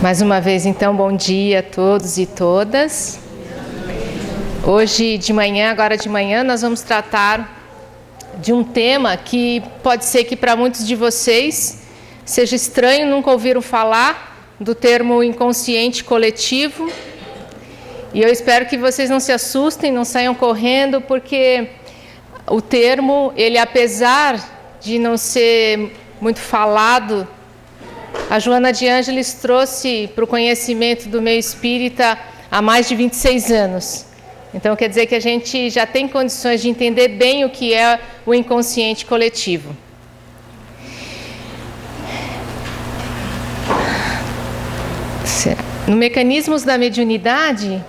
Mais uma vez, então, bom dia a todos e todas. Hoje de manhã, agora de manhã, nós vamos tratar de um tema que pode ser que para muitos de vocês seja estranho, nunca ouviram falar do termo inconsciente coletivo. E eu espero que vocês não se assustem, não saiam correndo, porque o termo, ele apesar de não ser muito falado, a Joana de Ângeles trouxe para o conhecimento do meio espírita há mais de 26 anos. Então, quer dizer que a gente já tem condições de entender bem o que é o inconsciente coletivo. No Mecanismos da Mediunidade,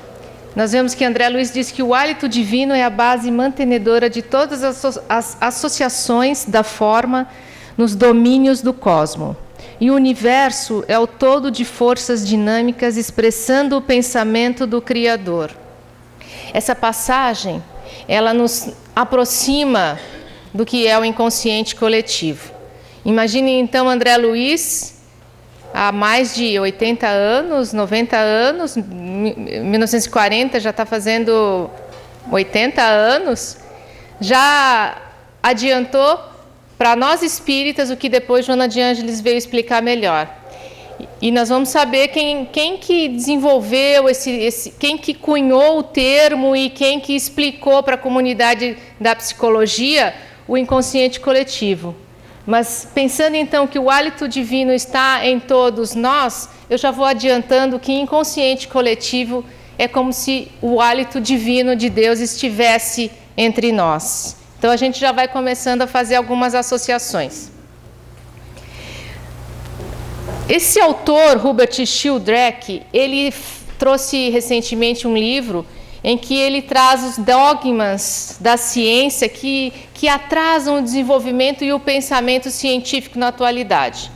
nós vemos que André Luiz diz que o hálito divino é a base mantenedora de todas as associações da forma nos domínios do cosmos. E o universo é o todo de forças dinâmicas expressando o pensamento do Criador. Essa passagem, ela nos aproxima do que é o inconsciente coletivo. Imagine então André Luiz, há mais de 80 anos, 90 anos, 1940 já está fazendo 80 anos, já adiantou para nós espíritas o que depois Joana de Ângeles veio explicar melhor. E nós vamos saber quem que desenvolveu quem que cunhou o termo e quem que explicou para a comunidade da psicologia o inconsciente coletivo. Mas pensando então que o hálito divino está em todos nós, eu já vou adiantando que inconsciente coletivo é como se o hálito divino de Deus estivesse entre nós. Então a gente já vai começando a fazer algumas associações. Esse autor, Hubert Sheldrake, ele trouxe recentemente um livro em que ele traz os dogmas da ciência que atrasam o desenvolvimento e o pensamento científico na atualidade.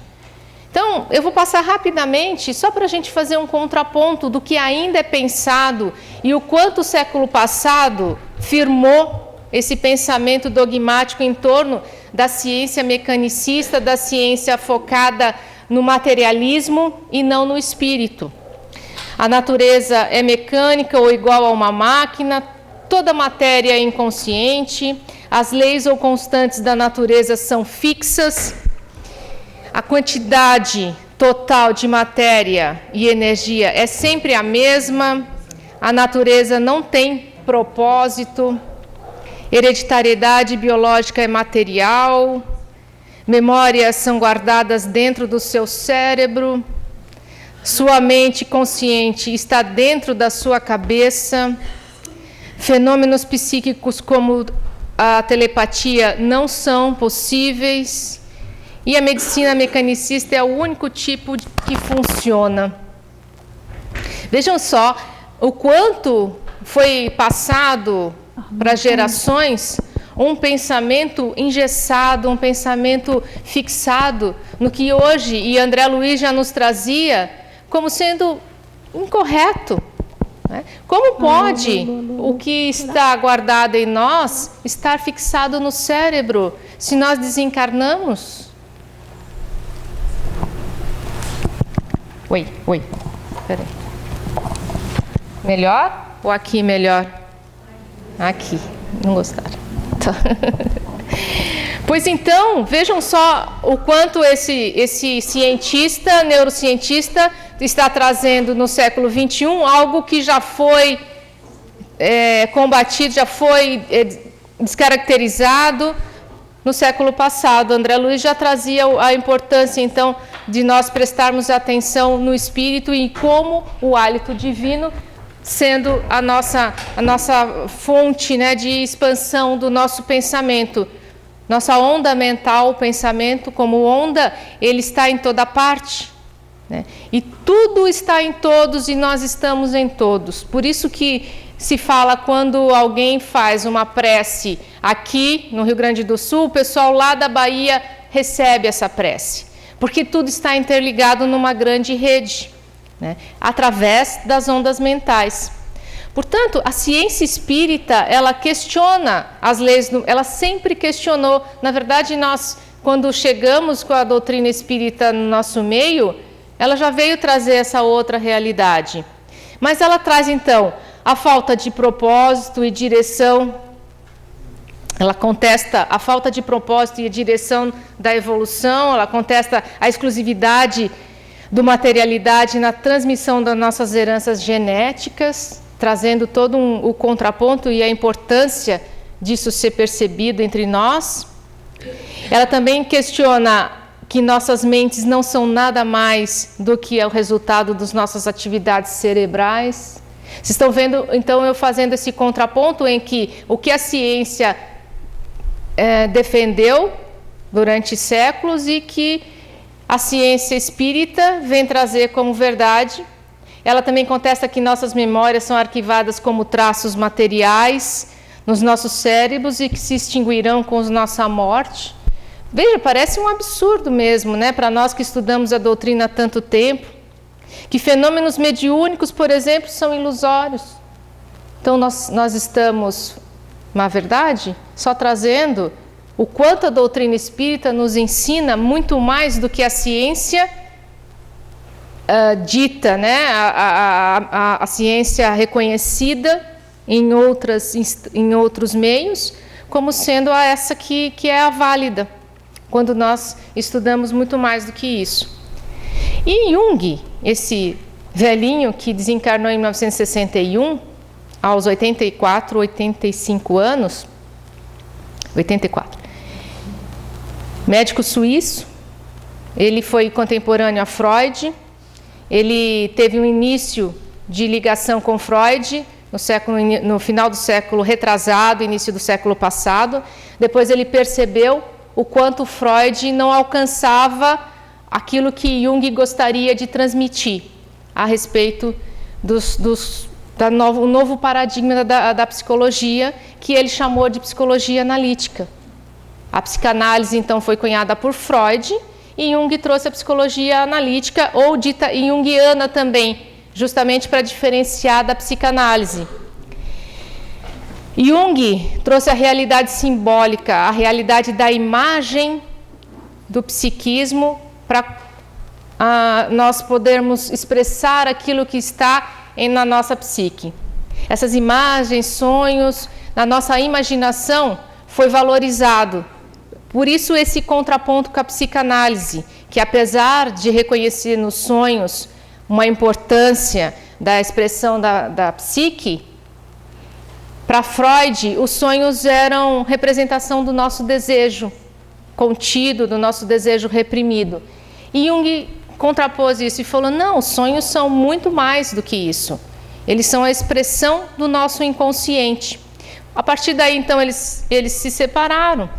Então, eu vou passar rapidamente, só para a gente fazer um contraponto do que ainda é pensado e o quanto o século passado firmou esse pensamento dogmático em torno da ciência mecanicista, da ciência focada no materialismo e não no espírito. A natureza é mecânica ou igual a uma máquina, toda matéria é inconsciente, as leis ou constantes da natureza são fixas, a quantidade total de matéria e energia é sempre a mesma, a natureza não tem propósito, hereditariedade biológica é material, memórias são guardadas dentro do seu cérebro, sua mente consciente está dentro da sua cabeça, fenômenos psíquicos como a telepatia não são possíveis e a medicina mecanicista é o único tipo que funciona. Vejam só o quanto foi passado para gerações um pensamento engessado, um pensamento fixado no que hoje, e André Luiz já nos trazia, como sendo incorreto. Né? Como pode o que está guardado em nós estar fixado no cérebro se nós desencarnamos? Oi, peraí. Melhor ou aqui melhor? Aqui, não gostaram. Pois então, vejam só o quanto esse cientista, neurocientista, está trazendo no século XXI algo que já foi combatido, já foi descaracterizado no século passado. André Luiz já trazia a importância, então, de nós prestarmos atenção no espírito e como o hálito divino sendo a nossa fonte, né, de expansão do nosso pensamento. Nossa onda mental, o pensamento como onda, ele está em toda parte. Né? E tudo está em todos e nós estamos em todos. Por isso que se fala quando alguém faz uma prece aqui no Rio Grande do Sul, o pessoal lá da Bahia recebe essa prece. Porque tudo está interligado numa grande rede. Né, através das ondas mentais. Portanto, a ciência espírita, ela questiona as leis, ela sempre questionou. Na verdade, nós, quando chegamos com a doutrina espírita no nosso meio, ela já veio trazer essa outra realidade. Mas ela traz, então, a falta de propósito e direção. Ela contesta a falta de propósito e direção da evolução, ela contesta a exclusividade do materialidade na transmissão das nossas heranças genéticas, trazendo todo o contraponto e a importância disso ser percebido entre nós. Ela também questiona que nossas mentes não são nada mais do que o resultado das nossas atividades cerebrais. Vocês estão vendo, então, eu fazendo esse contraponto em que o que a ciência defendeu durante séculos e que a ciência espírita vem trazer como verdade. Ela também contesta que nossas memórias são arquivadas como traços materiais nos nossos cérebros e que se extinguirão com a nossa morte. Veja, parece um absurdo mesmo, né, para nós que estudamos a doutrina há tanto tempo, que fenômenos mediúnicos, por exemplo, são ilusórios. Então nós estamos, na verdade, só trazendo o quanto a doutrina espírita nos ensina muito mais do que a ciência dita, né, a ciência reconhecida em outros meios, como sendo essa que é a válida, quando nós estudamos muito mais do que isso. E Jung, esse velhinho que desencarnou em 1961, aos 84, 85 anos, 84, médico suíço, ele foi contemporâneo a Freud, ele teve um início de ligação com Freud no final do século retrasado, início do século passado. Depois ele percebeu o quanto Freud não alcançava aquilo que Jung gostaria de transmitir a respeito do novo paradigma da psicologia, que ele chamou de psicologia analítica. A psicanálise, então, foi cunhada por Freud e Jung trouxe a psicologia analítica, ou dita junguiana também, justamente para diferenciar da psicanálise. Jung trouxe a realidade simbólica, a realidade da imagem do psiquismo, para nós podermos expressar aquilo que está na nossa psique. Essas imagens, sonhos, na nossa imaginação, foi valorizado. Por isso esse contraponto com a psicanálise, que apesar de reconhecer nos sonhos uma importância da expressão da psique, para Freud os sonhos eram representação do nosso desejo contido, do nosso desejo reprimido. E Jung contrapôs isso e falou, não, os sonhos são muito mais do que isso. Eles são a expressão do nosso inconsciente. A partir daí, então, eles se separaram.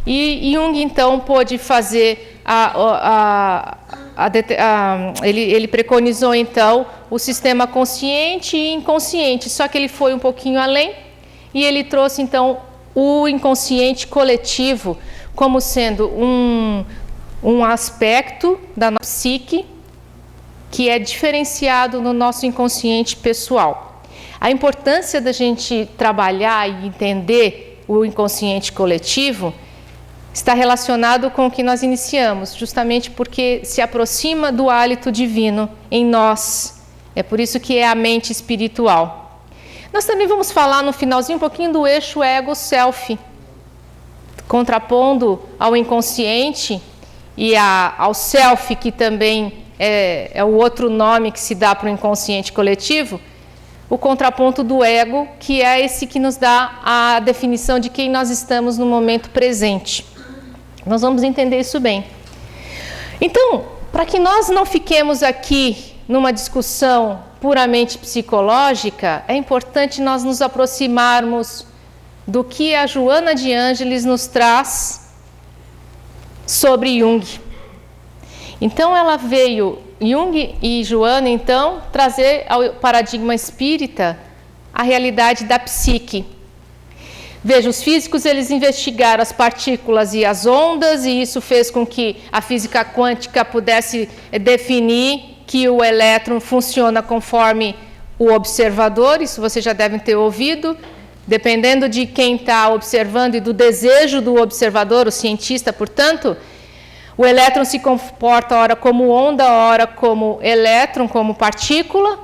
E Jung, então, pôde fazer ele preconizou, então, o sistema consciente e inconsciente, só que ele foi um pouquinho além e ele trouxe, então, o inconsciente coletivo como sendo um aspecto da nossa psique que é diferenciado no nosso inconsciente pessoal. A importância da gente trabalhar e entender o inconsciente coletivo está relacionado com o que nós iniciamos, justamente porque se aproxima do hálito divino em nós. É por isso que é a mente espiritual. Nós também vamos falar no finalzinho um pouquinho do eixo ego-self, contrapondo ao inconsciente e ao self, que também é o outro nome que se dá para o inconsciente coletivo, o contraponto do ego, que é esse que nos dá a definição de quem nós estamos no momento presente. Nós vamos entender isso bem. Então, para que nós não fiquemos aqui numa discussão puramente psicológica, é importante nós nos aproximarmos do que a Joana de Ângeles nos traz sobre Jung. Então, ela veio, Jung e Joana, então, trazer ao paradigma espírita a realidade da psique. Veja, os físicos eles investigaram as partículas e as ondas e isso fez com que a física quântica pudesse definir que o elétron funciona conforme o observador, isso vocês já devem ter ouvido, dependendo de quem está observando e do desejo do observador, o cientista, portanto, O elétron se comporta ora como onda, ora como elétron, como partícula,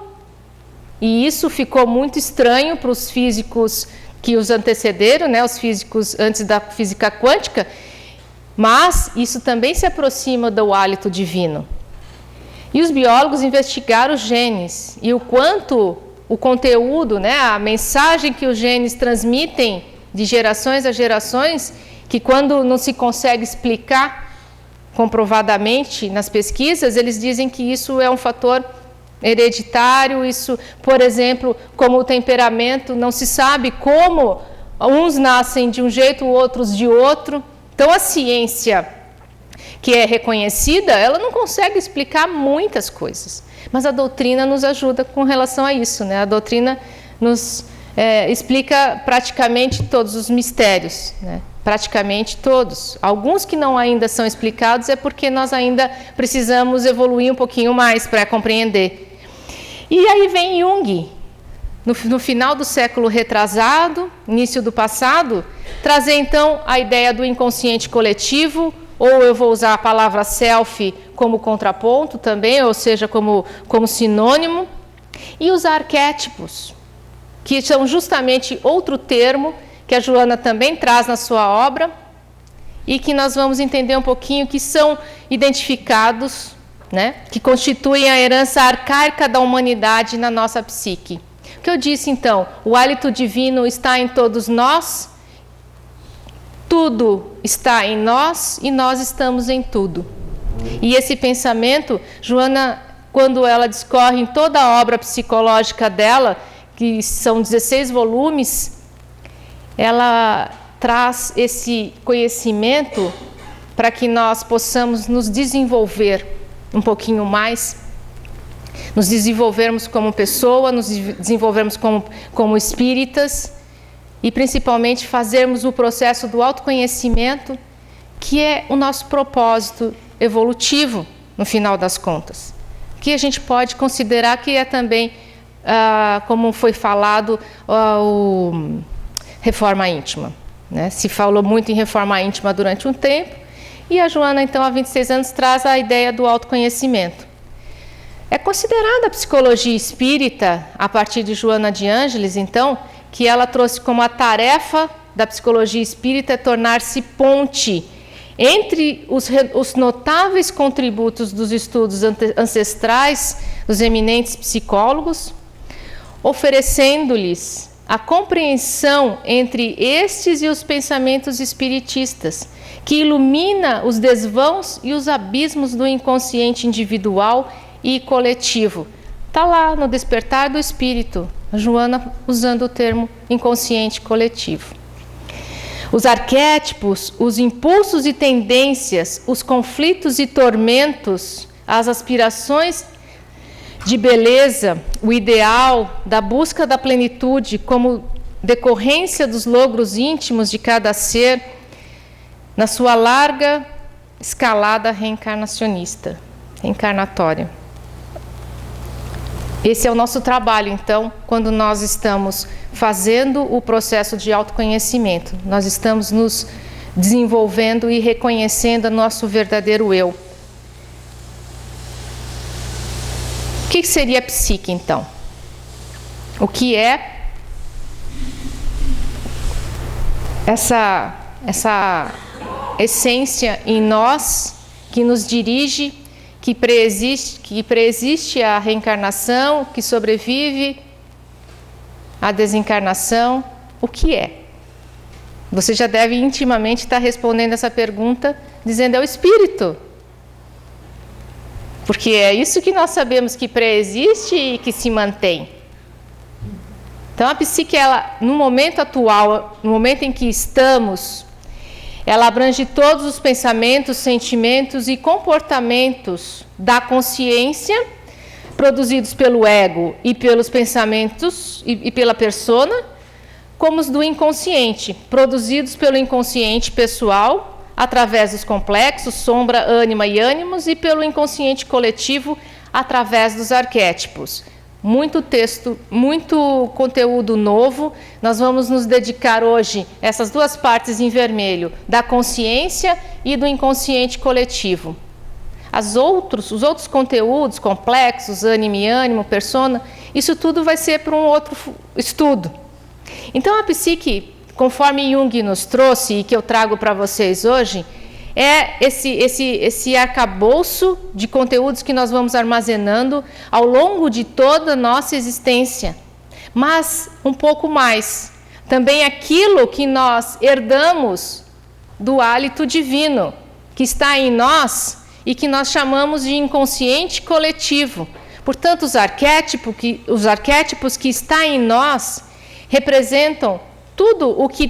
e isso ficou muito estranho para os físicos que os antecederam, né, os físicos antes da física quântica, mas isso também se aproxima do hálito divino. E os biólogos investigaram os genes e o quanto o conteúdo, né, a mensagem que os genes transmitem de gerações a gerações, que quando não se consegue explicar comprovadamente nas pesquisas, eles dizem que isso é um fator hereditário, isso, por exemplo, como o temperamento, não se sabe como uns nascem de um jeito, outros de outro. Então a ciência que é reconhecida, ela não consegue explicar muitas coisas, mas a doutrina nos ajuda com relação a isso, né? A doutrina nos explica praticamente todos os mistérios, né? Praticamente todos. Alguns que não ainda são explicados é porque nós ainda precisamos evoluir um pouquinho mais para compreender. E aí vem Jung, no final do século retrasado, início do passado, trazer então a ideia do inconsciente coletivo, ou eu vou usar a palavra self como contraponto também, ou seja, como sinônimo, e os arquétipos, que são justamente outro termo que a Joana também traz na sua obra e que nós vamos entender um pouquinho, que são identificados, né, que constituem a herança arcaica da humanidade na nossa psique. O que eu disse então? O hálito divino está em todos nós, tudo está em nós e nós estamos em tudo. E esse pensamento, Joana, quando ela discorre em toda a obra psicológica dela, que são 16 volumes, ela traz esse conhecimento para que nós possamos nos desenvolver um pouquinho mais, nos desenvolvermos como pessoa, nos desenvolvermos como espíritas e principalmente fazermos o processo do autoconhecimento, que é o nosso propósito evolutivo no final das contas, que a gente pode considerar que é também, como foi falado, o reforma íntima, né? Se falou muito em reforma íntima durante um tempo, e a Joana, então, há 26 anos, traz a ideia do autoconhecimento. É considerada a psicologia espírita, a partir de Joana de Ângeles, então, que ela trouxe como a tarefa da psicologia espírita tornar-se ponte entre os notáveis contributos dos estudos ancestrais dos eminentes psicólogos, oferecendo-lhes a compreensão entre estes e os pensamentos espiritistas, que ilumina os desvãos e os abismos do inconsciente individual e coletivo. Está lá no Despertar do Espírito, a Joana usando o termo inconsciente coletivo. Os arquétipos, os impulsos e tendências, os conflitos e tormentos, as aspirações de beleza, o ideal da busca da plenitude como decorrência dos logros íntimos de cada ser, na sua larga escalada reencarnatória. Esse é o nosso trabalho, então, quando nós estamos fazendo o processo de autoconhecimento. Nós estamos nos desenvolvendo e reconhecendo o nosso verdadeiro eu. O que seria a psique, então? O que é essa essência em nós que nos dirige, que preexiste a reencarnação, que sobrevive à desencarnação? O que é? Você já deve intimamente estar respondendo essa pergunta, dizendo: é o espírito. Porque é isso que nós sabemos que preexiste e que se mantém. Então a psique, ela, no momento atual, no momento em que estamos, ela abrange todos os pensamentos, sentimentos e comportamentos da consciência, produzidos pelo ego e pelos pensamentos e pela persona, como os do inconsciente, produzidos pelo inconsciente pessoal, através dos complexos, sombra, ânima e ânimos, e pelo inconsciente coletivo, através dos arquétipos, muito texto, muito conteúdo novo. Nós vamos nos dedicar hoje a essas duas partes em vermelho, da consciência e do inconsciente coletivo. Os outros conteúdos complexos, ânimo, persona, isso tudo vai ser para um outro estudo. Então a psique, conforme Jung nos trouxe e que eu trago para vocês hoje, é esse arcabouço de conteúdos que nós vamos armazenando ao longo de toda a nossa existência. Mas um pouco mais, também aquilo que nós herdamos do hálito divino, que está em nós e que nós chamamos de inconsciente coletivo. Portanto, os arquétipos que estão em nós representam tudo o que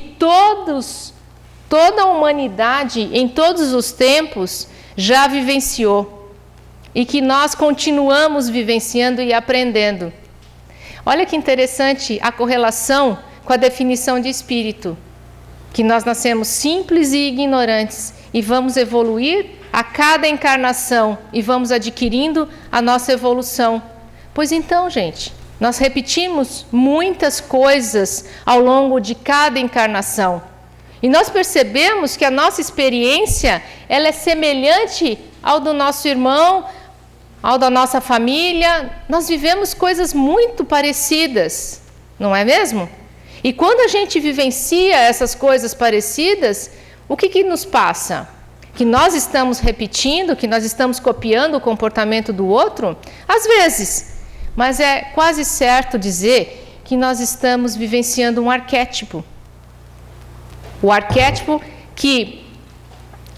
toda a humanidade, em todos os tempos, já vivenciou e que nós continuamos vivenciando e aprendendo. Olha que interessante a correlação com a definição de espírito, que nós nascemos simples e ignorantes e vamos evoluir a cada encarnação e vamos adquirindo a nossa evolução. Pois então, gente, nós repetimos muitas coisas ao longo de cada encarnação. E nós percebemos que a nossa experiência, ela é semelhante ao do nosso irmão, ao da nossa família. Nós vivemos coisas muito parecidas, não é mesmo? E quando a gente vivencia essas coisas parecidas, o que nos passa? Que nós estamos repetindo, que nós estamos copiando o comportamento do outro? Às vezes, mas é quase certo dizer que nós estamos vivenciando um arquétipo. O arquétipo que,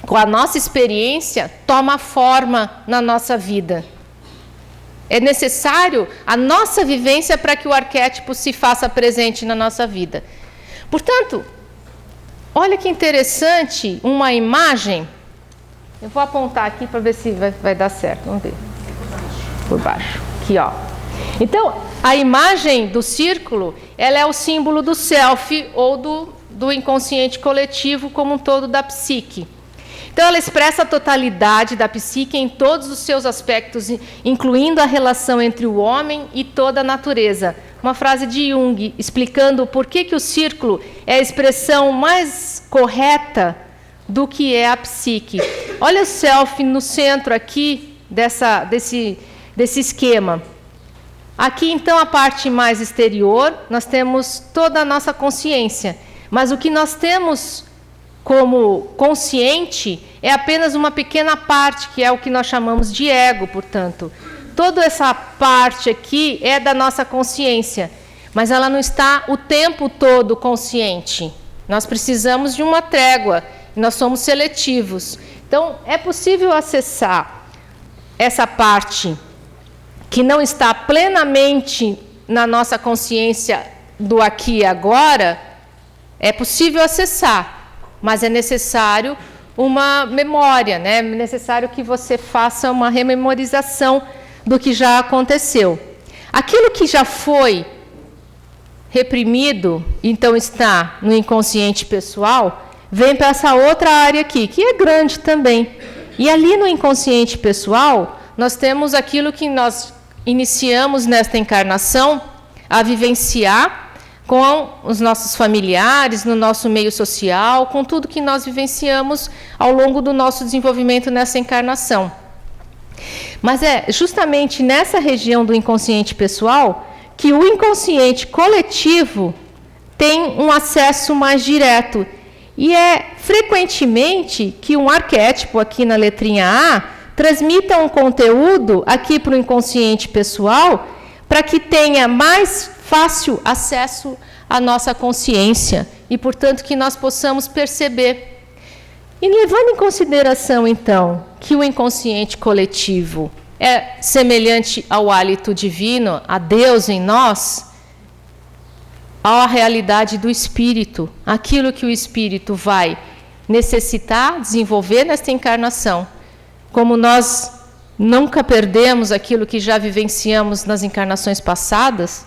com a nossa experiência, toma forma na nossa vida. É necessário a nossa vivência para que o arquétipo se faça presente na nossa vida. Portanto, olha que interessante uma imagem. Eu vou apontar aqui para ver se vai dar certo. Vamos ver. Por baixo. Aqui, ó. Então, a imagem do círculo, ela é o símbolo do self ou do inconsciente coletivo como um todo da psique. Então, ela expressa a totalidade da psique em todos os seus aspectos, incluindo a relação entre o homem e toda a natureza. Uma frase de Jung explicando por que o círculo é a expressão mais correta do que é a psique. Olha o self no centro aqui desse esquema. Aqui, então, a parte mais exterior, nós temos toda a nossa consciência. Mas o que nós temos como consciente é apenas uma pequena parte, que é o que nós chamamos de ego, portanto. Toda essa parte aqui é da nossa consciência, mas ela não está o tempo todo consciente. Nós precisamos de uma trégua, nós somos seletivos. Então, é possível acessar essa parte que não está plenamente na nossa consciência do aqui e agora. É possível acessar, mas é necessário uma memória, né? É necessário que você faça uma rememorização do que já aconteceu. Aquilo que já foi reprimido, então está no inconsciente pessoal, vem para essa outra área aqui, que é grande também. E ali no inconsciente pessoal, nós temos aquilo que nós iniciamos nesta encarnação a vivenciar com os nossos familiares, no nosso meio social, com tudo que nós vivenciamos ao longo do nosso desenvolvimento nessa encarnação. Mas é justamente nessa região do inconsciente pessoal que o inconsciente coletivo tem um acesso mais direto. E é frequentemente que um arquétipo aqui na letrinha A transmita um conteúdo aqui para o inconsciente pessoal para que tenha mais fácil acesso à nossa consciência e, portanto, que nós possamos perceber. E levando em consideração, então, que o inconsciente coletivo é semelhante ao hálito divino, a Deus em nós, à realidade do espírito, aquilo que o espírito vai necessitar desenvolver nesta encarnação. Como nós nunca perdemos aquilo que já vivenciamos nas encarnações passadas,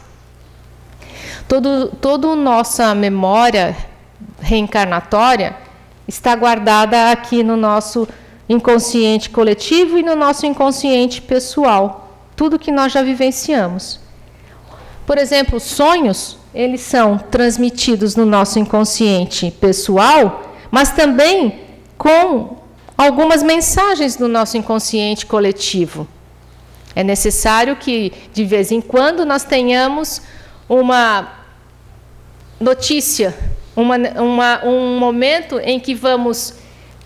toda a nossa memória reencarnatória está guardada aqui no nosso inconsciente coletivo e no nosso inconsciente pessoal. Tudo que nós já vivenciamos. Por exemplo, os sonhos, eles são transmitidos no nosso inconsciente pessoal, mas também com algumas mensagens do nosso inconsciente coletivo. É necessário que, de vez em quando, nós tenhamos uma notícia, um momento em que vamos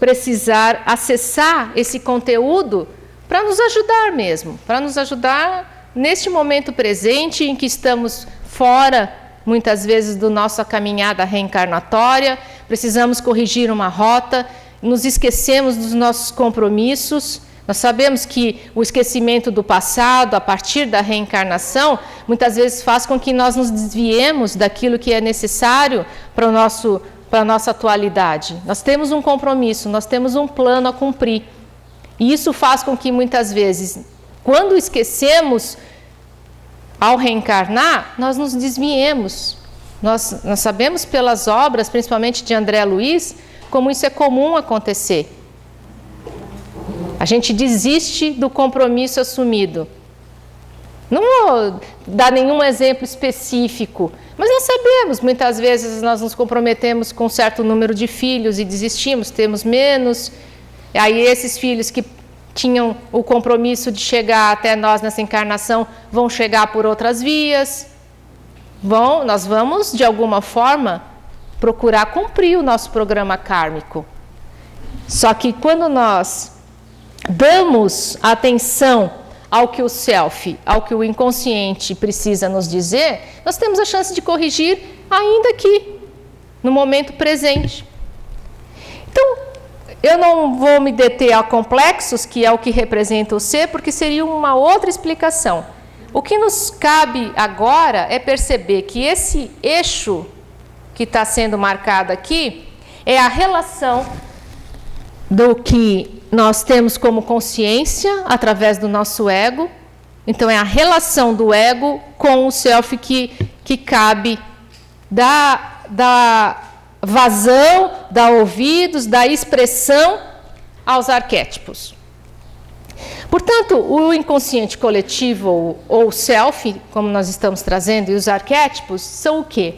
precisar acessar esse conteúdo para nos ajudar mesmo, para nos ajudar neste momento presente em que estamos fora, muitas vezes, da nossa caminhada reencarnatória, precisamos corrigir uma rota, nos esquecemos dos nossos compromissos. Nós sabemos que o esquecimento do passado, a partir da reencarnação, muitas vezes faz com que nós nos desviemos daquilo que é necessário para a nossa atualidade. Nós temos um compromisso, nós temos um plano a cumprir. E isso faz com que, muitas vezes, quando esquecemos, ao reencarnar, nós nos desviemos. Nós sabemos pelas obras, principalmente de André Luiz, como isso é comum acontecer. A gente desiste do compromisso assumido. Não vou dar nenhum exemplo específico, mas nós sabemos, muitas vezes nós nos comprometemos com um certo número de filhos e desistimos, temos menos. Aí esses filhos que tinham o compromisso de chegar até nós nessa encarnação vão chegar por outras vias. Nós vamos, de alguma forma, procurar cumprir o nosso programa kármico. Só que quando nós damos atenção ao que o self, ao que o inconsciente precisa nos dizer, nós temos a chance de corrigir ainda aqui, no momento presente. Então, eu não vou me deter a complexos, que é o que representa o ser, porque seria uma outra explicação. O que nos cabe agora é perceber que esse eixo que está sendo marcado aqui é a relação do que nós temos como consciência através do nosso ego. Então, é a relação do ego com o self que cabe da vazão, dar ouvidos, da expressão aos arquétipos. Portanto, o inconsciente coletivo ou self, como nós estamos trazendo, e os arquétipos são o quê?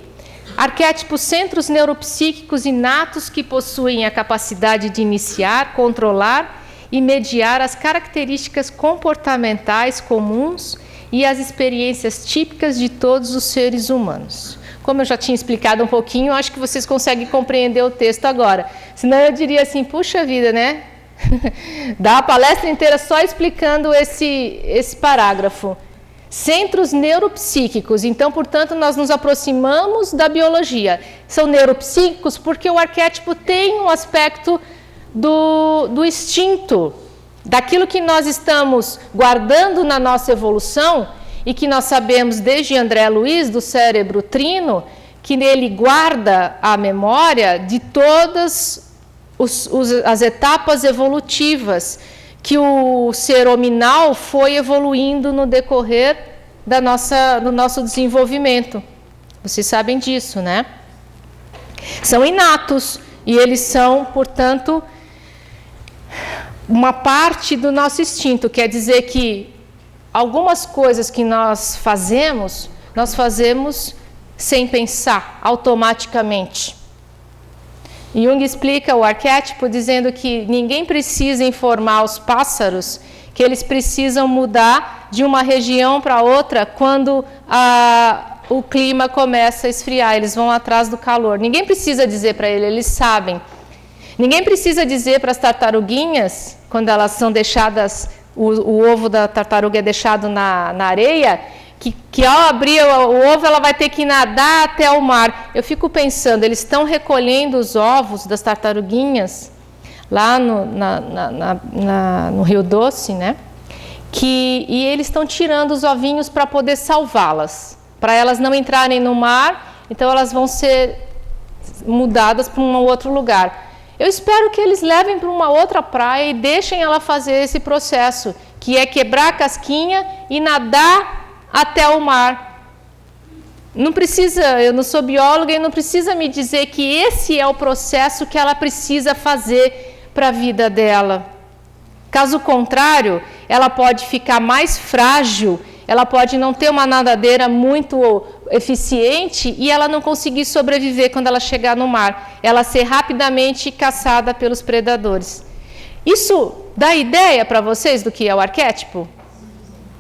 Arquétipos, centros neuropsíquicos inatos que possuem a capacidade de iniciar, controlar e mediar as características comportamentais comuns e as experiências típicas de todos os seres humanos. Como eu já tinha explicado um pouquinho, acho que vocês conseguem compreender o texto agora. Senão eu diria assim, puxa vida, né? Dá a palestra inteira só explicando esse parágrafo. Centros neuropsíquicos. Então, portanto, nós nos aproximamos da biologia. São neuropsíquicos porque o arquétipo tem um aspecto do instinto, daquilo que nós estamos guardando na nossa evolução e que nós sabemos desde André Luiz, do cérebro trino, que ele guarda a memória de todas as etapas evolutivas que o ser hominal foi evoluindo no decorrer do nosso desenvolvimento. Vocês sabem disso, né? São inatos e eles são, portanto, uma parte do nosso instinto. Quer dizer que algumas coisas que nós fazemos sem pensar, automaticamente. Jung explica o arquétipo dizendo que ninguém precisa informar os pássaros que eles precisam mudar de uma região para outra quando o clima começa a esfriar, eles vão atrás do calor. Ninguém precisa dizer para eles sabem. Ninguém precisa dizer para as tartaruguinhas, quando elas são deixadas, o ovo da tartaruga é deixado na areia, que ao abrir o ovo ela vai ter que nadar até o mar. Eu fico pensando, eles estão recolhendo os ovos das tartaruguinhas lá no Rio Doce, né? E eles estão tirando os ovinhos para poder salvá-las, para elas não entrarem no mar, então elas vão ser mudadas para um outro lugar. Eu espero que eles levem para uma outra praia e deixem ela fazer esse processo, que é quebrar a casquinha e nadar até o mar. Não precisa, eu não sou bióloga e não precisa me dizer que esse é o processo que ela precisa fazer para a vida dela. Caso contrário, ela pode ficar mais frágil ela pode não ter uma nadadeira muito eficiente e ela não conseguir sobreviver quando ela chegar no mar, ela ser rapidamente caçada pelos predadores. Isso dá ideia para vocês do que é o arquétipo?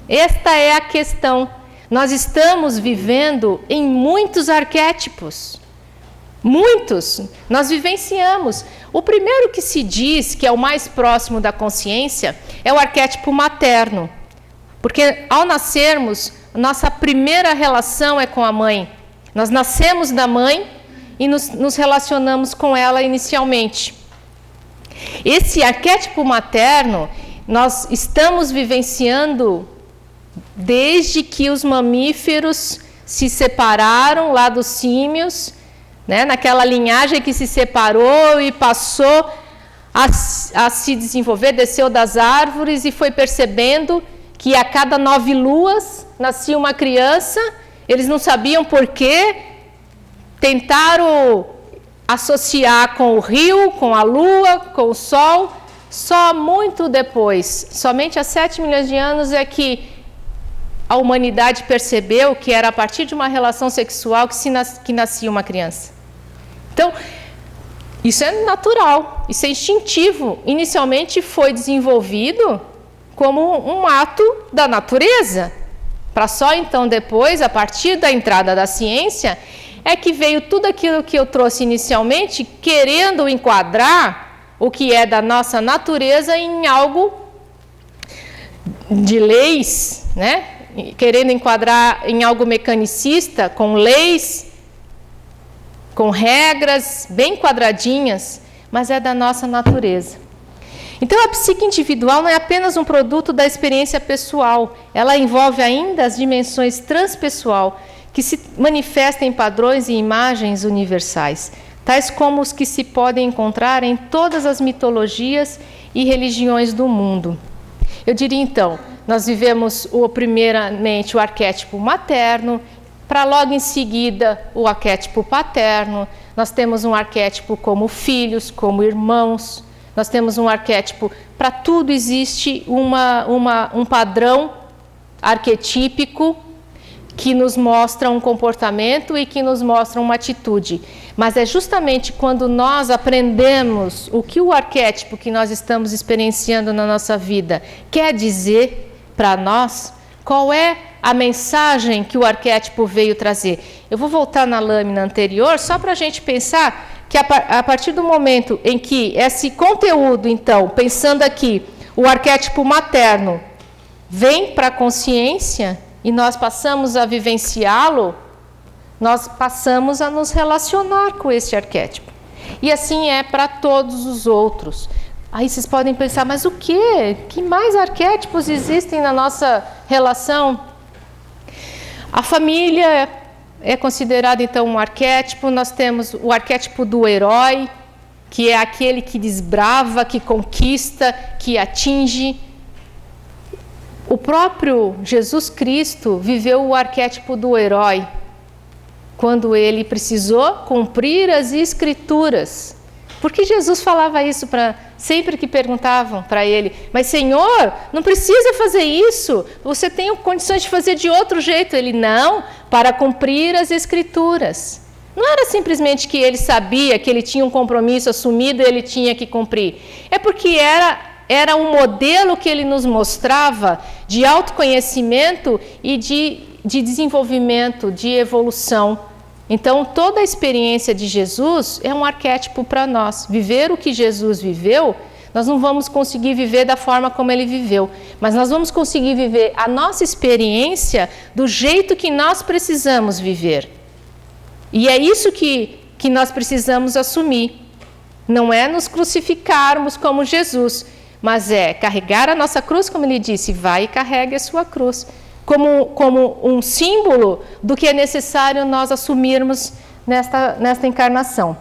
Esta é a questão. Nós estamos vivendo em muitos arquétipos. Muitos. Nós vivenciamos. O primeiro que se diz que é o mais próximo da consciência é o arquétipo materno. Porque ao nascermos, nossa primeira relação é com a mãe. Nós nascemos da mãe e nos relacionamos com ela inicialmente. Esse arquétipo materno, nós estamos vivenciando desde que os mamíferos se separaram lá dos símios, né? Naquela linhagem que se separou e passou a se desenvolver, desceu das árvores e foi percebendo que a cada 9 luas nascia uma criança. Eles não sabiam por quê, tentaram associar com o rio, com a lua, com o sol. Só muito depois, somente há 7 milhões de anos, é que a humanidade percebeu que era a partir de uma relação sexual que nascia uma criança. Então, isso é natural, isso é instintivo. Inicialmente foi desenvolvido como um ato da natureza, para só então depois, a partir da entrada da ciência, é que veio tudo aquilo que eu trouxe inicialmente, querendo enquadrar o que é da nossa natureza em algo de leis, né? Querendo enquadrar em algo mecanicista, com leis, com regras bem quadradinhas, mas é da nossa natureza. Então, a psique individual não é apenas um produto da experiência pessoal, ela envolve ainda as dimensões transpessoal, que se manifestam em padrões e imagens universais, tais como os que se podem encontrar em todas as mitologias e religiões do mundo. Eu diria, então, nós vivemos primeiramente o arquétipo materno, para logo em seguida o arquétipo paterno. Nós temos um arquétipo como filhos, como irmãos. Nós temos um arquétipo, para tudo existe um padrão arquetípico que nos mostra um comportamento e que nos mostra uma atitude. Mas é justamente quando nós aprendemos o que o arquétipo que nós estamos experienciando na nossa vida quer dizer para nós, qual é a mensagem que o arquétipo veio trazer. Eu vou voltar na lâmina anterior só para a gente pensar que a partir do momento em que esse conteúdo, então, pensando aqui, o arquétipo materno vem para a consciência e nós passamos a vivenciá-lo, nós passamos a nos relacionar com esse arquétipo. E assim é para todos os outros. Aí vocês podem pensar, mas o quê? Que mais arquétipos existem na nossa relação? A família é considerada, então, um arquétipo. Nós temos o arquétipo do herói, que é aquele que desbrava, que conquista, que atinge. O próprio Jesus Cristo viveu o arquétipo do herói, quando ele precisou cumprir as Escrituras. Por que Jesus falava isso sempre que perguntavam para ele? Mas, Senhor, não precisa fazer isso, você tem condições de fazer de outro jeito. Ele, não, para cumprir as Escrituras. Não era simplesmente que ele sabia que ele tinha um compromisso assumido e ele tinha que cumprir. É porque era um modelo que ele nos mostrava de autoconhecimento e de desenvolvimento, de evolução. Então, toda a experiência de Jesus é um arquétipo para nós. Viver o que Jesus viveu, nós não vamos conseguir viver da forma como ele viveu, mas nós vamos conseguir viver a nossa experiência do jeito que nós precisamos viver. E é isso que nós precisamos assumir. Não é nos crucificarmos como Jesus, mas é carregar a nossa cruz, como ele disse, vai e carregue a sua cruz. Como um símbolo do que é necessário nós assumirmos nesta encarnação.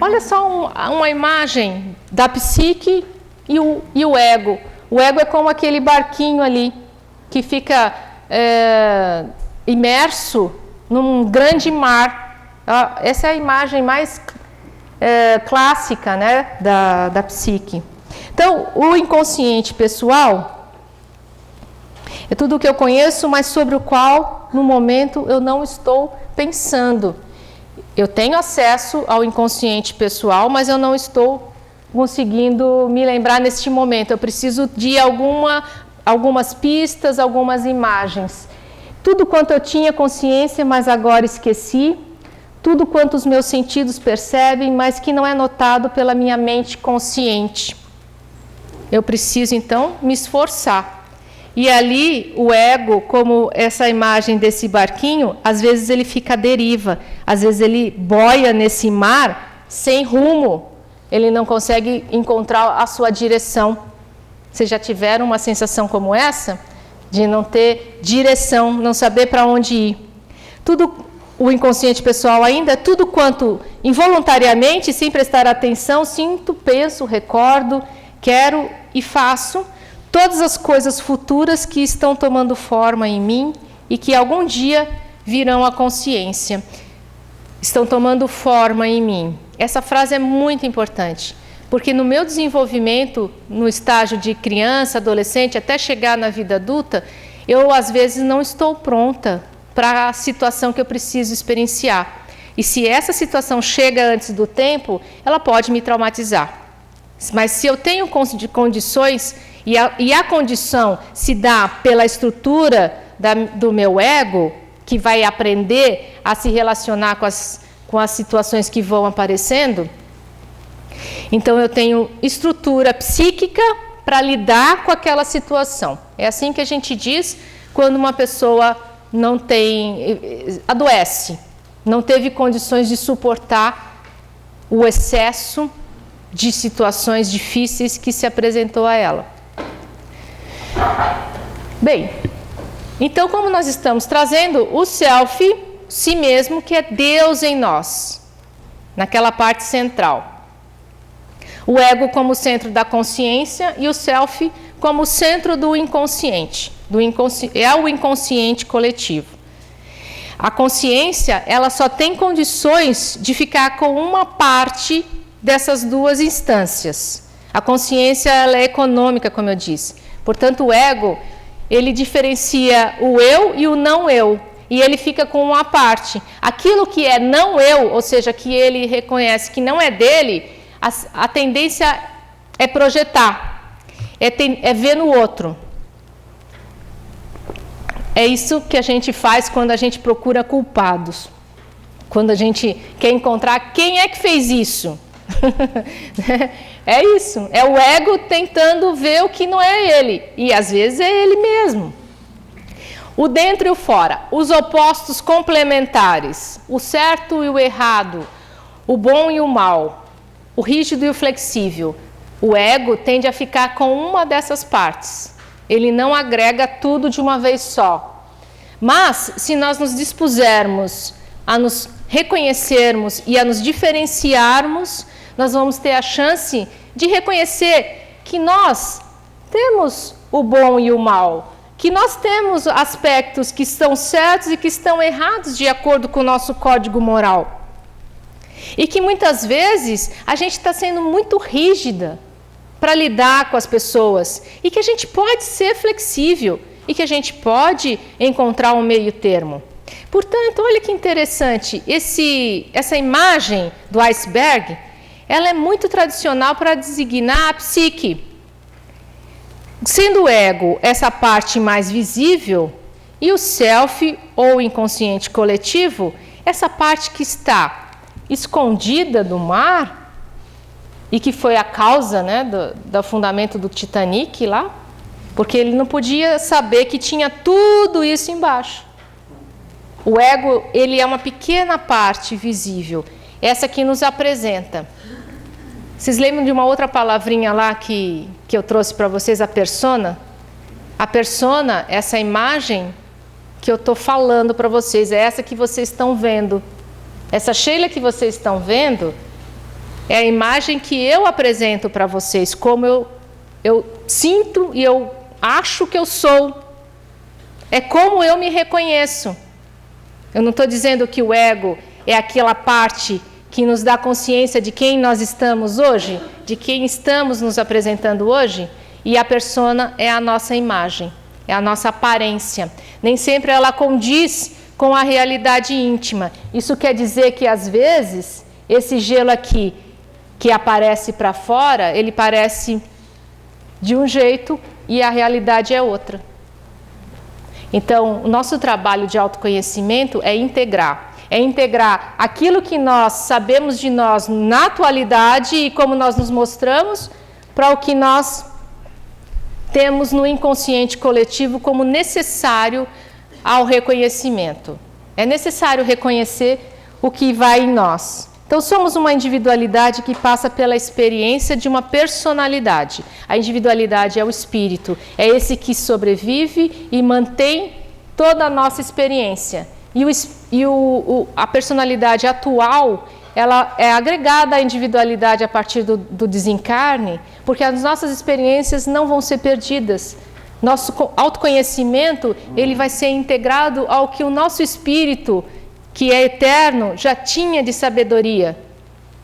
Olha só uma imagem da psique e o ego. O ego é como aquele barquinho ali, que fica imerso num grande mar. Essa é a imagem mais clássica, né, da psique. Então, o inconsciente pessoal, É tudo o que eu conheço, mas sobre o qual, no momento, eu não estou pensando. Eu tenho acesso ao inconsciente pessoal, mas eu não estou conseguindo me lembrar neste momento. Eu preciso de algumas pistas, algumas imagens. Tudo quanto eu tinha consciência, mas agora esqueci. Tudo quanto os meus sentidos percebem, mas que não é notado pela minha mente consciente. Eu preciso, então, me esforçar. E ali, o ego, como essa imagem desse barquinho, às vezes ele fica à deriva, às vezes ele boia nesse mar sem rumo, ele não consegue encontrar a sua direção. Vocês já tiveram uma sensação como essa? De não ter direção, não saber para onde ir. Tudo, o inconsciente pessoal ainda, tudo quanto involuntariamente, sem prestar atenção, sinto, penso, recordo, quero e faço, todas as coisas futuras que estão tomando forma em mim e que algum dia virão à consciência. Estão tomando forma em mim. Essa frase é muito importante, porque no meu desenvolvimento, no estágio de criança, adolescente, até chegar na vida adulta, eu às vezes não estou pronta para a situação que eu preciso experienciar. E se essa situação chega antes do tempo, ela pode me traumatizar. Mas se eu tenho condições, e a condição se dá pela estrutura do meu ego, que vai aprender a se relacionar com as situações que vão aparecendo, então eu tenho estrutura psíquica para lidar com aquela situação. É assim que a gente diz quando uma pessoa adoece, não teve condições de suportar o excesso de situações difíceis que se apresentou a ela. Bem, então como nós estamos trazendo o self, si mesmo, que é Deus em nós, naquela parte central. O ego como centro da consciência e o self como centro do inconsciente. É o inconsciente coletivo. A consciência, ela só tem condições de ficar com uma parte dessas duas instâncias. A consciência, ela é econômica, como eu disse. Portanto, o ego, ele diferencia o eu e o não eu. E ele fica com uma parte. Aquilo que é não eu, ou seja, que ele reconhece que não é dele, a tendência é projetar, é ver no outro. É isso que a gente faz quando a gente procura culpados. Quando a gente quer encontrar quem é que fez isso. É isso, é o ego tentando ver o que não é ele, e às vezes é ele mesmo. O dentro e o fora, os opostos complementares, o certo e o errado, o bom e o mal, o rígido e o flexível. O ego tende a ficar com uma dessas partes, ele não agrega tudo de uma vez só. Mas se nós nos dispusermos a nos reconhecermos e a nos diferenciarmos, nós vamos ter a chance de reconhecer que nós temos o bom e o mal, que nós temos aspectos que estão certos e que estão errados de acordo com o nosso código moral. E que muitas vezes a gente está sendo muito rígida para lidar com as pessoas e que a gente pode ser flexível e que a gente pode encontrar um meio termo. Portanto, olha que interessante, essa imagem do iceberg, ela é muito tradicional para designar a psique. Sendo o ego essa parte mais visível, e o self, ou inconsciente coletivo, essa parte que está escondida do mar, e que foi a causa, né, do afundamento do Titanic lá, porque ele não podia saber que tinha tudo isso embaixo. O ego, ele é uma pequena parte visível, essa que nos apresenta. Vocês lembram de uma outra palavrinha lá que eu trouxe para vocês, a persona? A persona, essa imagem que eu estou falando para vocês, é essa que vocês estão vendo. Essa Sheila que vocês estão vendo é a imagem que eu apresento para vocês, como eu sinto e eu acho que eu sou. É como eu me reconheço. Eu não estou dizendo que o ego é aquela parte que nos dá consciência de quem nós estamos hoje, de quem estamos nos apresentando hoje, e a persona é a nossa imagem. é a nossa aparência. Nem sempre ela condiz com a realidade íntima. Isso quer dizer que, às vezes, esse gelo aqui, que aparece para fora, ele parece de um jeito e a realidade é outra. Então, o nosso trabalho de autoconhecimento é integrar aquilo que nós sabemos de nós na atualidade e como nós nos mostramos para o que nós temos no inconsciente coletivo como necessário ao reconhecimento. É necessário reconhecer o que vai em nós. Então, somos uma individualidade que passa pela experiência de uma personalidade. A individualidade é o espírito, é esse que sobrevive e mantém toda a nossa experiência. A personalidade atual, ela é agregada à individualidade a partir do desencarne, porque as nossas experiências não vão ser perdidas. Nosso autoconhecimento, ele vai ser integrado ao que o nosso espírito, que é eterno, já tinha de sabedoria.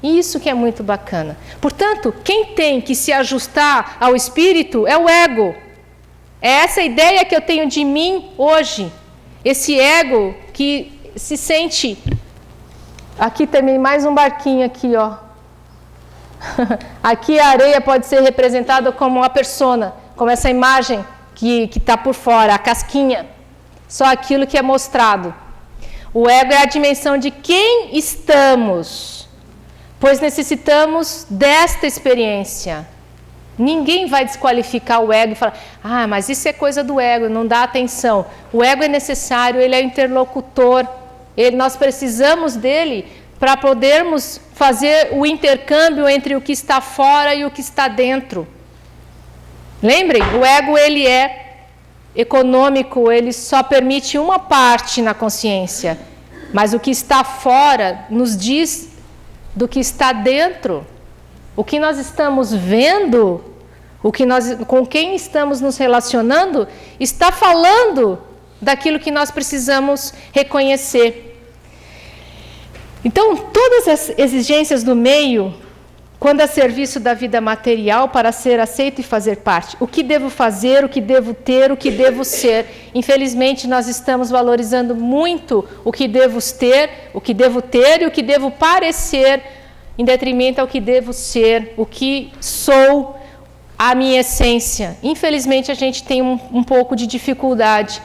E isso que é muito bacana. Portanto, quem tem que se ajustar ao espírito é o ego. É essa ideia que eu tenho de mim hoje. Esse ego que se sente... Aqui também mais um barquinho aqui, ó. Aqui a areia pode ser representada como uma persona, como essa imagem que está por fora, a casquinha. Só aquilo que é mostrado. O ego é a dimensão de quem estamos, pois necessitamos desta experiência. Ninguém vai desqualificar o ego e falar, mas isso é coisa do ego, não dá atenção. O ego é necessário, ele é interlocutor, nós precisamos dele para podermos fazer o intercâmbio entre o que está fora e o que está dentro. Lembrem, o ego ele é econômico, ele só permite uma parte na consciência, mas o que está fora nos diz do que está dentro. O que nós estamos vendo, com quem estamos nos relacionando, está falando daquilo que nós precisamos reconhecer. Então, todas as exigências do meio, quando a serviço da vida material para ser aceito e fazer parte. O que devo fazer, o que devo ter, o que devo ser. Infelizmente, nós estamos valorizando muito o que devo ter e o que devo parecer, em detrimento ao que devo ser, o que sou, a minha essência. Infelizmente, a gente tem um pouco de dificuldade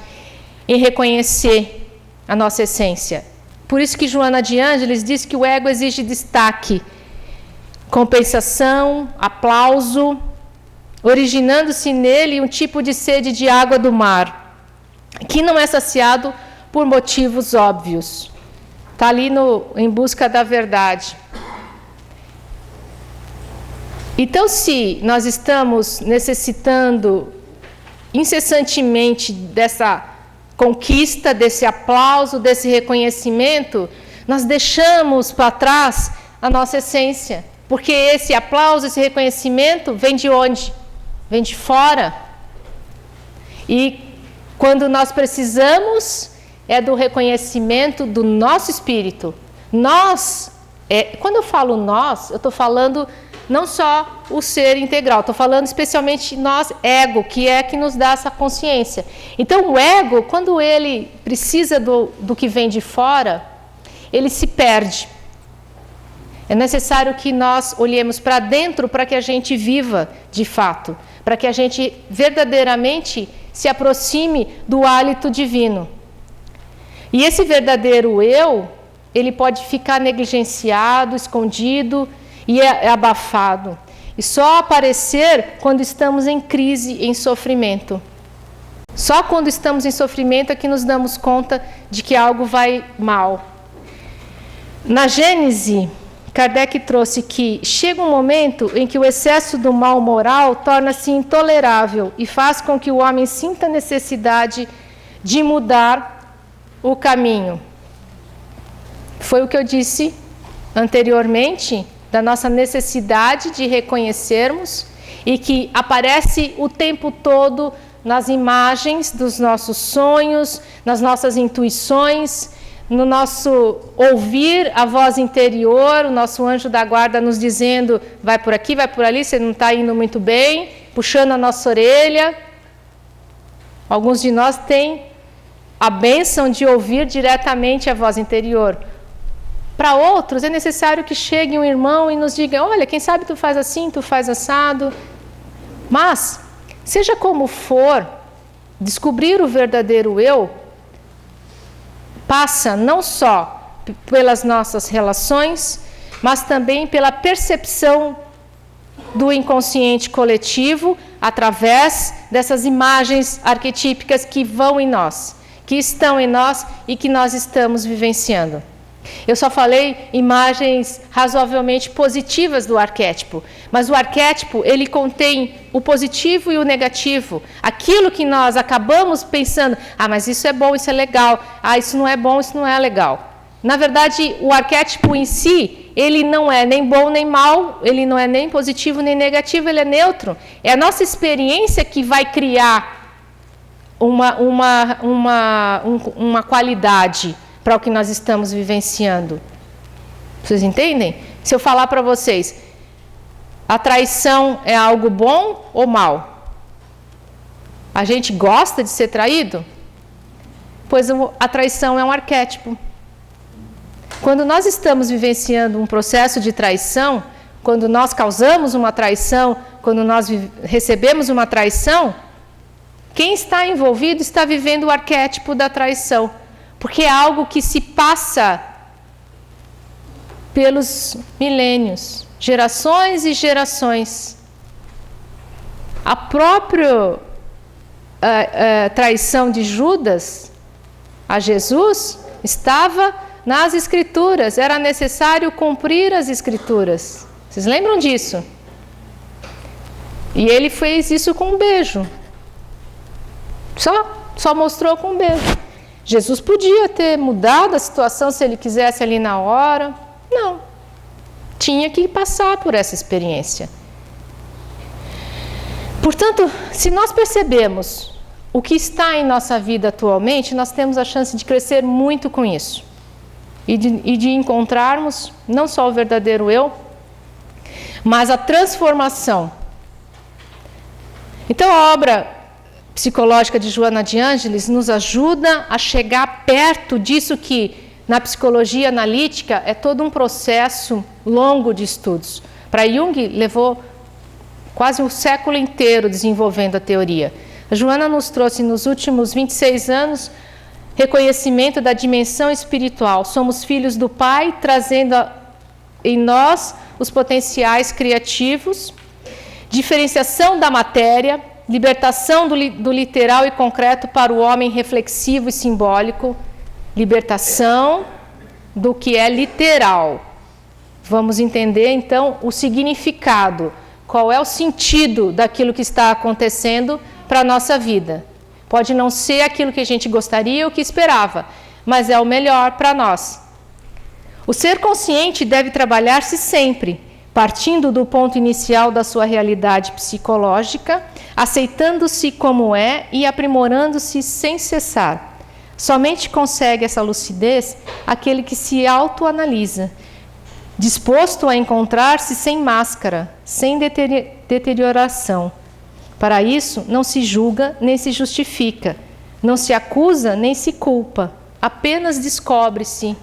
em reconhecer a nossa essência. Por isso que Joana de Ângeles diz que o ego exige destaque, compensação, aplauso, originando-se nele um tipo de sede de água do mar, que não é saciado por motivos óbvios. Está ali em busca da verdade. Então, se nós estamos necessitando incessantemente dessa conquista, desse aplauso, desse reconhecimento, nós deixamos para trás a nossa essência. Porque esse aplauso, esse reconhecimento vem de onde? Vem de fora. E quando nós precisamos, é do reconhecimento do nosso espírito. Quando eu falo nós, eu estou falando não só o ser integral, estou falando especialmente nós, ego, que é que nos dá essa consciência. Então o ego, quando ele precisa do que vem de fora, ele se perde. É necessário que nós olhemos para dentro para que a gente viva de fato, para que a gente verdadeiramente se aproxime do hálito divino. E esse verdadeiro eu, ele pode ficar negligenciado, escondido e abafado. E só aparecer quando estamos em crise, em sofrimento. Só quando estamos em sofrimento é que nos damos conta de que algo vai mal. Na Gênese, Kardec trouxe que chega um momento em que o excesso do mal moral torna-se intolerável e faz com que o homem sinta a necessidade de mudar o caminho. Foi o que eu disse anteriormente, da nossa necessidade de reconhecermos e que aparece o tempo todo nas imagens dos nossos sonhos, nas nossas intuições, no nosso ouvir a voz interior, o nosso anjo da guarda nos dizendo, vai por aqui, vai por ali, você não está indo muito bem, puxando a nossa orelha. Alguns de nós têm a bênção de ouvir diretamente a voz interior. Para outros, é necessário que chegue um irmão e nos diga: olha, quem sabe tu faz assim, tu faz assado. Mas, seja como for, descobrir o verdadeiro eu passa não só pelas nossas relações, mas também pela percepção do inconsciente coletivo através dessas imagens arquetípicas que vão em nós, que estão em nós e que nós estamos vivenciando. Eu só falei imagens razoavelmente positivas do arquétipo, mas o arquétipo, ele contém o positivo e o negativo. Aquilo que nós acabamos pensando: ah, mas isso é bom, isso é legal. Ah, isso não é bom, isso não é legal. Na verdade, o arquétipo em si, ele não é nem bom nem mal, ele não é nem positivo nem negativo, ele é neutro. É a nossa experiência que vai criar uma qualidade para o que nós estamos vivenciando. Vocês entendem? Se eu falar para vocês, a traição é algo bom ou mal? A gente gosta de ser traído? Pois a traição é um arquétipo. Quando nós estamos vivenciando um processo de traição, quando nós causamos uma traição, quando nós recebemos uma traição, quem está envolvido está vivendo o arquétipo da traição. Porque é algo que se passa pelos milênios, gerações e gerações. A própria traição de Judas a Jesus estava nas Escrituras. Era necessário cumprir as Escrituras. Vocês lembram disso? E ele fez isso com um beijo. Só mostrou com um beijo. Jesus podia ter mudado a situação se ele quisesse ali na hora. Não. Tinha que passar por essa experiência. Portanto, se nós percebemos o que está em nossa vida atualmente, nós temos a chance de crescer muito com isso. E de encontrarmos não só o verdadeiro eu, mas a transformação. Então, a obra psicológica de Joana de Ângeles nos ajuda a chegar perto disso que, na psicologia analítica, é todo um processo longo de estudos. Para Jung, levou quase um século inteiro desenvolvendo a teoria. A Joana nos trouxe, nos últimos 26 anos, reconhecimento da dimensão espiritual. Somos filhos do Pai, trazendo em nós os potenciais criativos, diferenciação da matéria, libertação do literal e concreto para o homem reflexivo e simbólico, libertação do que é literal. Vamos entender, então, o significado, qual é o sentido daquilo que está acontecendo para a nossa vida. Pode não ser aquilo que a gente gostaria ou que esperava, mas é o melhor para nós. O ser consciente deve trabalhar-se sempre, partindo do ponto inicial da sua realidade psicológica, aceitando-se como é e aprimorando-se sem cessar. Somente consegue essa lucidez aquele que se autoanalisa, disposto a encontrar-se sem máscara, sem deterioração. Para isso, não se julga nem se justifica, não se acusa nem se culpa, apenas descobre-se.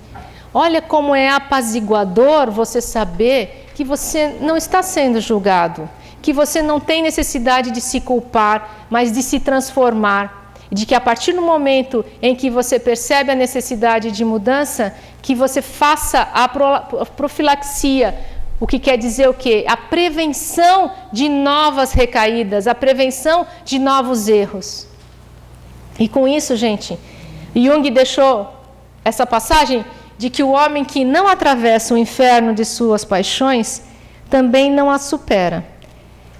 Olha como é apaziguador você saber que você não está sendo julgado, que você não tem necessidade de se culpar, mas de se transformar. De que a partir do momento em que você percebe a necessidade de mudança, que você faça a profilaxia. O que quer dizer o quê? A prevenção de novas recaídas, a prevenção de novos erros. E com isso, gente, Jung deixou essa passagem de que o homem que não atravessa o inferno de suas paixões, também não as supera.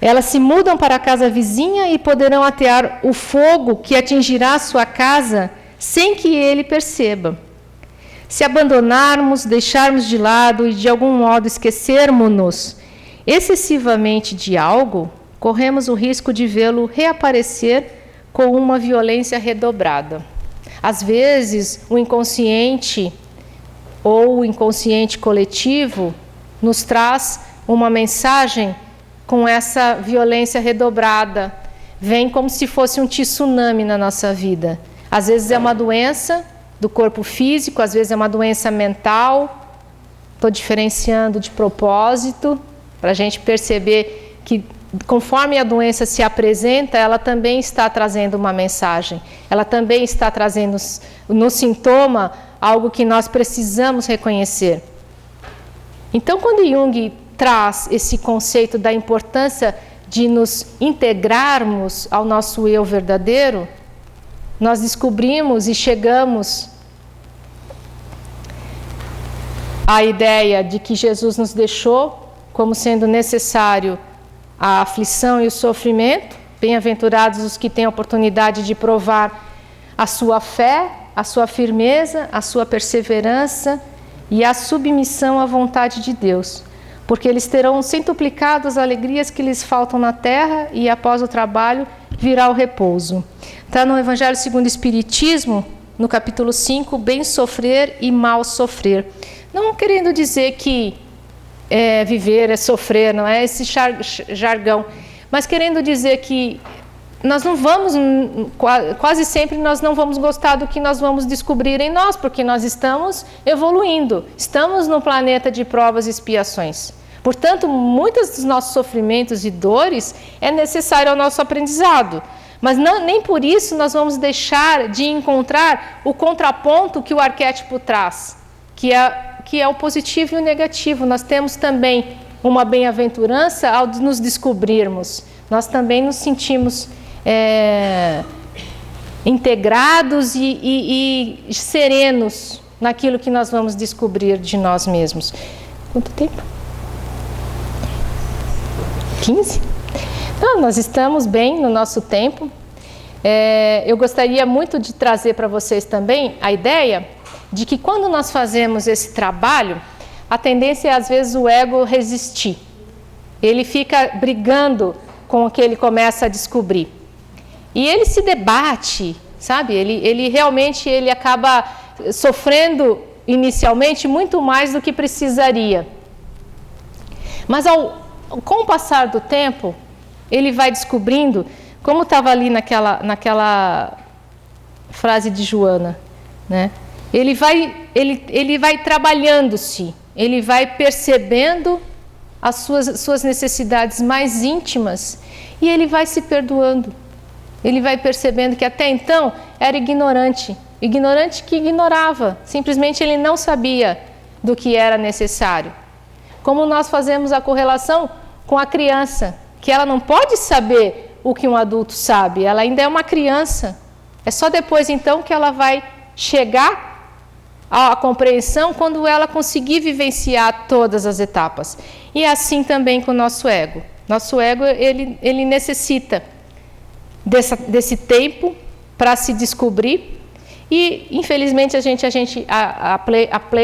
Elas se mudam para a casa vizinha e poderão atear o fogo que atingirá sua casa sem que ele perceba. Se abandonarmos, deixarmos de lado e de algum modo esquecermos-nos excessivamente de algo, corremos o risco de vê-lo reaparecer com uma violência redobrada. Às vezes, o inconsciente ou o inconsciente coletivo nos traz uma mensagem com essa violência redobrada. vem como se fosse um tsunami na nossa vida. Às vezes é uma doença do corpo físico, às vezes é uma doença mental. Estou diferenciando de propósito, para a gente perceber que conforme a doença se apresenta, ela também está trazendo uma mensagem. Ela também está trazendo no sintoma algo que nós precisamos reconhecer. Então, quando Jung traz esse conceito da importância de nos integrarmos ao nosso eu verdadeiro, nós descobrimos e chegamos à ideia de que Jesus nos deixou como sendo necessário a aflição e o sofrimento. Bem-aventurados os que têm a oportunidade de provar a sua fé, a sua firmeza, a sua perseverança e a submissão à vontade de Deus, porque eles terão centuplicado as alegrias que lhes faltam na terra e após o trabalho virá o repouso. Está no Evangelho segundo o Espiritismo, no capítulo 5, bem sofrer e mal sofrer. Não querendo dizer que viver é sofrer, não é esse jargão, mas querendo dizer que nós não vamos, quase sempre nós não vamos gostar do que nós vamos descobrir em nós, porque nós estamos evoluindo, estamos no planeta de provas e expiações. Portanto, muitos dos nossos sofrimentos e dores é necessário ao nosso aprendizado, mas nem por isso nós vamos deixar de encontrar o contraponto que o arquétipo traz, que é o positivo e o negativo. Nós temos também uma bem-aventurança ao nos descobrirmos, nós também nos sentimos integrados e serenos naquilo que nós vamos descobrir de nós mesmos. Quanto tempo? 15? Não, nós estamos bem no nosso tempo. Eu gostaria muito de trazer para vocês também a ideia de que quando nós fazemos esse trabalho, a tendência é às vezes o ego resistir. Ele fica brigando com o que ele começa a descobrir. E ele se debate, sabe? Ele realmente acaba sofrendo inicialmente muito mais do que precisaria. Mas com o passar do tempo, ele vai descobrindo, como estava ali naquela frase de Joana, né? Ele vai trabalhando-se, ele vai percebendo as suas necessidades mais íntimas e ele vai se perdoando. Ele vai percebendo que até então era ignorante que ignorava, simplesmente ele não sabia do que era necessário. Como nós fazemos a correlação com a criança, que ela não pode saber o que um adulto sabe, ela ainda é uma criança. É só depois então que ela vai chegar à compreensão quando ela conseguir vivenciar todas as etapas. E é assim também com o nosso ego. Nosso ego, ele necessita desse tempo para se descobrir e, infelizmente, a gente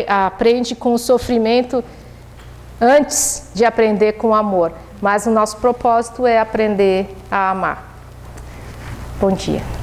aprende com o sofrimento antes de aprender com o amor. Mas o nosso propósito é aprender a amar. Bom dia.